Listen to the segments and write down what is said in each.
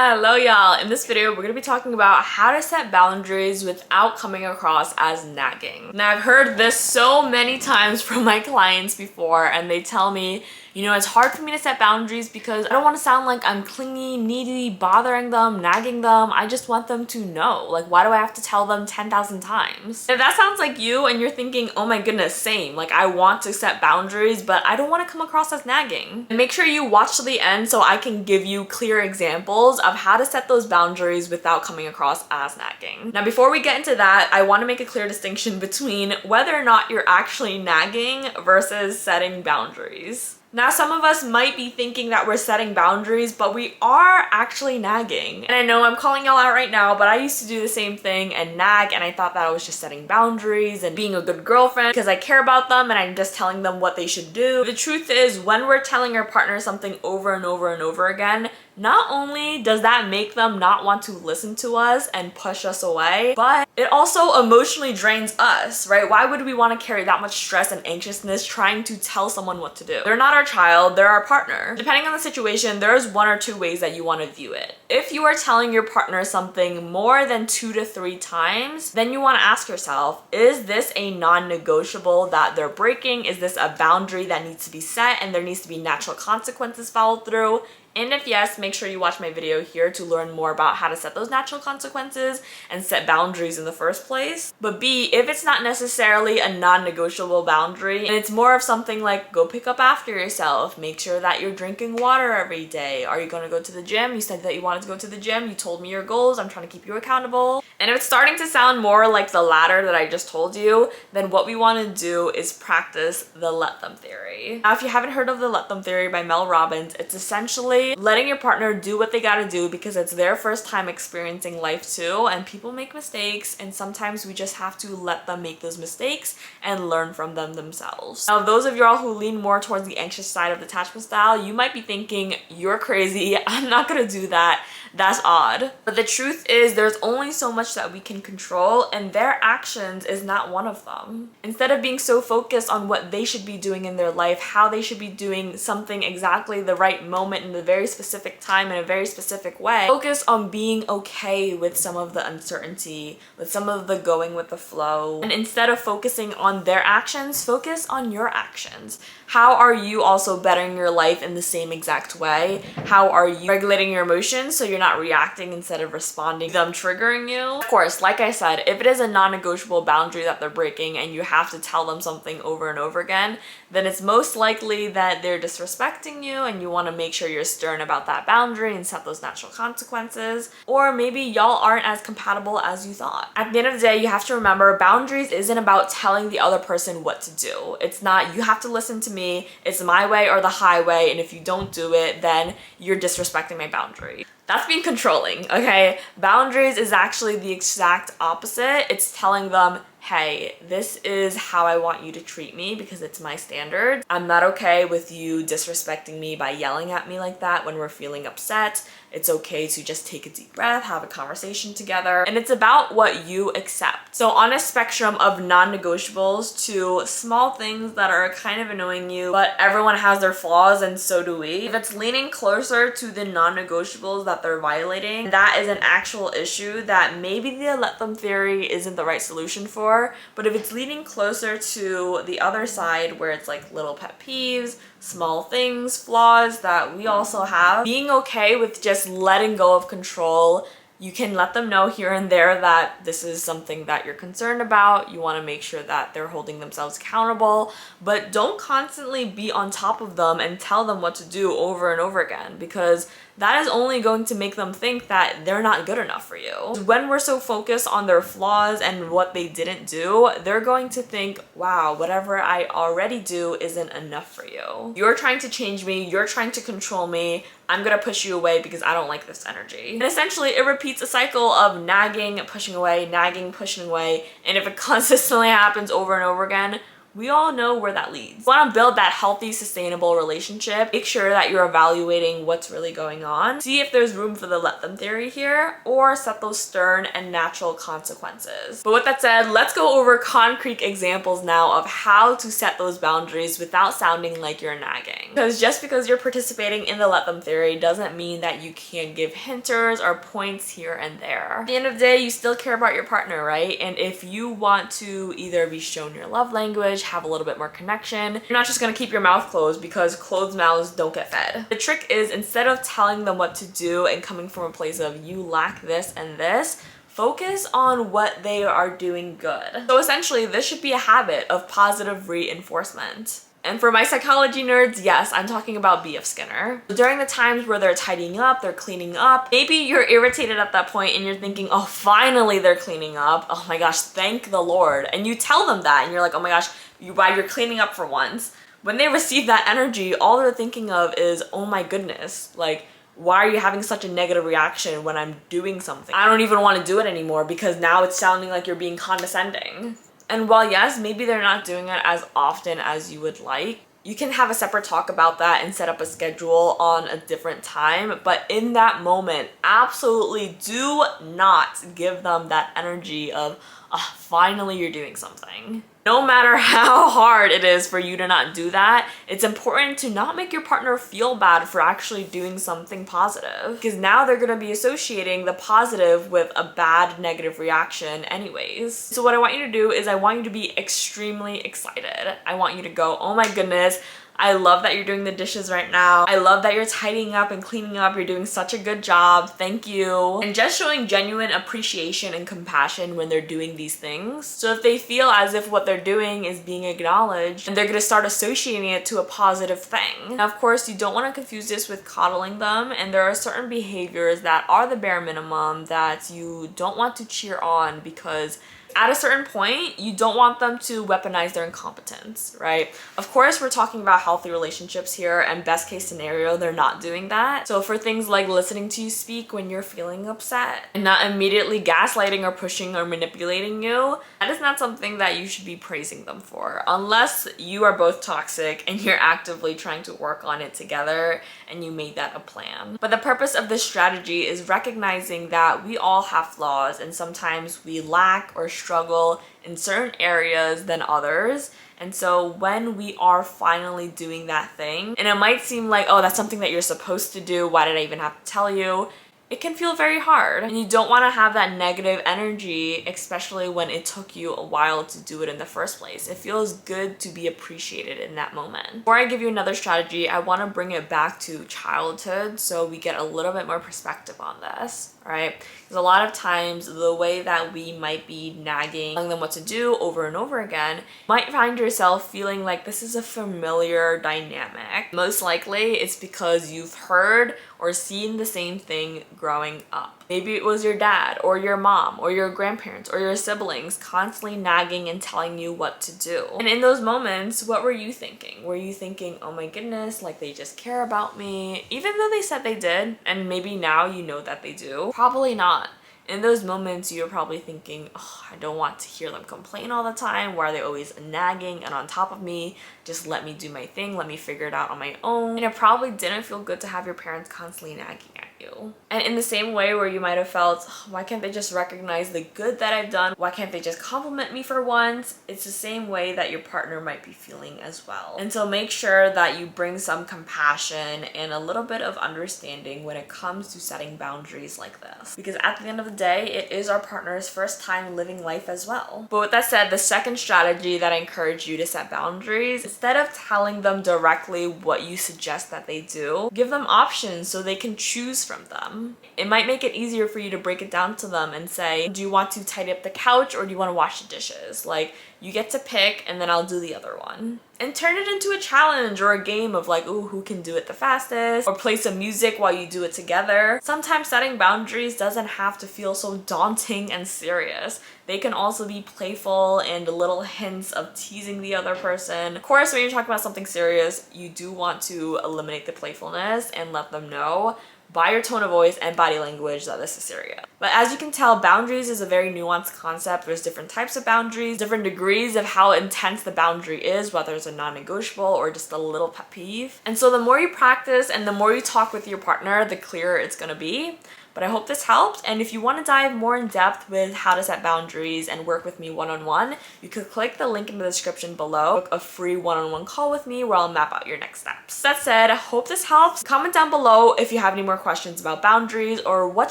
Hello y'all! In this video we're going to be talking about how to set boundaries without coming across as nagging. Now I've heard this so many times from my clients before and they tell me, it's hard for me to set boundaries because I don't want to sound like I'm clingy, needy, bothering them, nagging them. I just want them to know. Like, why do I have to tell them 10,000 times? If that sounds like you and you're thinking, oh my goodness, same. Like, I want to set boundaries, but I don't want to come across as nagging. And make sure you watch to the end so I can give you clear examples of how to set those boundaries without coming across as nagging. Now, before we get into that, I want to make a clear distinction between whether or not you're actually nagging versus setting boundaries. Now, some of us might be thinking that we're setting boundaries, but we are actually nagging. And I know I'm calling y'all out right now, but I used to do the same thing and nag, and I thought that I was just setting boundaries and being a good girlfriend because I care about them and I'm just telling them what they should do. The truth is, when we're telling our partner something over and over and over again, not only does that make them not want to listen to us and push us away, but it also emotionally drains us, right? Why would we want to carry that much stress and anxiousness trying to tell someone what to do? They're not our child, they're our partner. Depending on the situation, there's one or two ways that you want to view it. If you are telling your partner something more than 2 to 3 times, then you want to ask yourself, is this a non-negotiable that they're breaking? Is this a boundary that needs to be set and there needs to be natural consequences followed through? And if yes, make sure you watch my video here to learn more about how to set those natural consequences and set boundaries in the first place. But B, if it's not necessarily a non-negotiable boundary and it's more of something like go pick up after yourself, make sure that you're drinking water every day. Are you going to go to the gym? You said that you wanted to go to the gym. You told me your goals. I'm trying to keep you accountable. And if it's starting to sound more like the latter that I just told you, then what we want to do is practice the let them theory. Now, if you haven't heard of the let them theory by Mel Robbins, it's essentially letting your partner do what they gotta do because it's their first time experiencing life too, and people make mistakes, and sometimes we just have to let them make those mistakes and learn from them themselves. Now, those of y'all who lean more towards the anxious side of attachment style, you might be thinking, you're crazy, I'm not gonna do that. That's odd. But the truth is there's only so much that we can control, and their actions is not one of them. Instead of being so focused on what they should be doing in their life, how they should be doing something exactly the right moment in the very specific time in a very specific way, focus on being okay with some of the uncertainty, with some of the going with the flow. And instead of focusing on their actions, focus on your actions. How are you also bettering your life in the same exact way? How are you regulating your emotions so you're not reacting instead of responding, them triggering you? Of course, like I said, if it is a non-negotiable boundary that they're breaking and you have to tell them something over and over again, then it's most likely that they're disrespecting you and you want to make sure you're stern about that boundary and set those natural consequences. Or maybe y'all aren't as compatible as you thought. At the end of the day, you have to remember boundaries isn't about telling the other person what to do. It's not, you have to listen to me, it's my way or the highway, and if you don't do it, then you're disrespecting my boundary. That's being controlling, okay? Boundaries is actually the exact opposite. It's telling them, hey, this is how I want you to treat me because it's my standard. I'm not okay with you disrespecting me by yelling at me like that when we're feeling upset. It's okay to just take a deep breath, have a conversation together, and it's about what you accept. So on a spectrum of non-negotiables to small things that are kind of annoying you, but everyone has their flaws and so do we, if it's leaning closer to the non-negotiables that they're violating, that is an actual issue that maybe the let them theory isn't the right solution for. But if it's leaning closer to the other side where it's like little pet peeves, small things, flaws that we also have, being okay with just letting go of control. You can let them know here and there that this is something that you're concerned about. You want to make sure that they're holding themselves accountable, but don't constantly be on top of them and tell them what to do over and over again, because that is only going to make them think that they're not good enough for you. When we're so focused on their flaws and what they didn't do, they're going to think, wow, whatever I already do isn't enough for you. You're trying to change me, you're trying to control me, I'm gonna push you away because I don't like this energy. And essentially it repeats a cycle of nagging, pushing away, nagging, pushing away, and if it consistently happens over and over again, we all know where that leads. You want to build that healthy, sustainable relationship. Make sure that you're evaluating what's really going on. See if there's room for the let them theory here, or set those stern and natural consequences. But with that said, let's go over concrete examples now of how to set those boundaries without sounding like you're nagging. Because just because you're participating in the let them theory doesn't mean that you can't give hinters or points here and there. At the end of the day, you still care about your partner, right? And if you want to either be shown your love language, have a little bit more connection, you're not just gonna keep your mouth closed, because closed mouths don't get fed. The trick is, instead of telling them what to do and coming from a place of you lack this and this, focus on what they are doing good. So essentially, this should be a habit of positive reinforcement. And for my psychology nerds, yes, I'm talking about B.F. Skinner. During the times where they're tidying up, they're cleaning up, maybe you're irritated at that point and you're thinking, oh, finally they're cleaning up. Oh my gosh, thank the Lord. And you tell them that and you're like, oh my gosh, while you're cleaning up for once. When they receive that energy, all they're thinking of is, oh my goodness, like, why are you having such a negative reaction when I'm doing something? I don't even want to do it anymore because now it's sounding like you're being condescending. And while yes, maybe they're not doing it as often as you would like, you can have a separate talk about that and set up a schedule on a different time. But in that moment, absolutely do not give them that energy of, oh, finally you're doing something. No matter how hard it is for you to not do that, it's important to not make your partner feel bad for actually doing something positive, because now they're going to be associating the positive with a bad negative reaction anyways. So what I want you to do is I want you to be extremely excited. I want you to go, oh my goodness, I love that you're doing the dishes right now. I love that you're tidying up and cleaning up. You're doing such a good job. Thank you. And just showing genuine appreciation and compassion when they're doing these things. So if they feel as if what they're doing is being acknowledged, and they're gonna start associating it to a positive thing. Now, of course, you don't want to confuse this with coddling them, and there are certain behaviors that are the bare minimum that you don't want to cheer on, because at a certain point, you don't want them to weaponize their incompetence, right? Of course, we're talking about healthy relationships here, and best case scenario, they're not doing that. So for things like listening to you speak when you're feeling upset and not immediately gaslighting or pushing or manipulating you, that is not something that you should be praising them for, unless you are both toxic and you're actively trying to work on it together and you made that a plan. But the purpose of this strategy is recognizing that we all have flaws, and sometimes we lack or struggle in certain areas than others. And so when we are finally doing that thing, and it might seem like, oh, that's something that you're supposed to do, why did I even have to tell you? It can feel very hard, and you don't want to have that negative energy, especially when it took you a while to do it in the first place. It feels good to be appreciated in that moment. Before I give you another strategy, I want to bring it back to childhood so we get a little bit more perspective on this, right? Because a lot of times the way that we might be nagging, telling them what to do over and over again, you might find yourself feeling like this is a familiar dynamic. Most likely it's because you've heard or seen the same thing growing up. Maybe it was your dad or your mom or your grandparents or your siblings constantly nagging and telling you what to do. And in those moments, what were you thinking? Were you thinking, oh my goodness, like they just care about me, even though they said they did, and maybe now you know that they do? Probably not. In those moments, you're probably thinking, oh, I don't want to hear them complain all the time. Why are they always nagging and on top of me? Just let me do my thing. Let me figure it out on my own. And it probably didn't feel good to have your parents constantly nagging at you. And in the same way where you might have felt, oh, why can't they just recognize the good that I've done? Why can't they just compliment me for once? It's the same way that your partner might be feeling as well. And so make sure that you bring some compassion and a little bit of understanding when it comes to setting boundaries like this. Because at the end of the day, it is our partner's first time living life as well. But with that said, the second strategy that I encourage you to set boundaries, instead of telling them directly what you suggest that they do, give them options so they can choose from them. It might make it easier for you to break it down to them and say, do you want to tidy up the couch or do you want to wash the dishes? Like, you get to pick and then I'll do the other one. And turn it into a challenge or a game of like, ooh, who can do it the fastest? Or play some music while you do it together. Sometimes setting boundaries doesn't have to feel so daunting and serious. They can also be playful and little hints of teasing the other person. Of course, when you're talking about something serious, you do want to eliminate the playfulness and let them know. by your tone of voice and body language that this is serious. But as you can tell, boundaries is a very nuanced concept. There's different types of boundaries, different degrees of how intense the boundary is, whether it's a non-negotiable or just a little pet peeve. And so the more you practice and the more you talk with your partner, the clearer it's gonna be. But I hope this helped, and if you want to dive more in depth with how to set boundaries and work with me one-on-one, you could click the link in the description below, book a free one-on-one call with me where I'll map out your next steps. That said, I hope this helps. Comment down below if you have any more questions about boundaries or what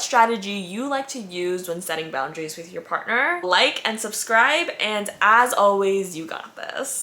strategy you like to use when setting boundaries with your partner. Like and subscribe, and as always, you got this.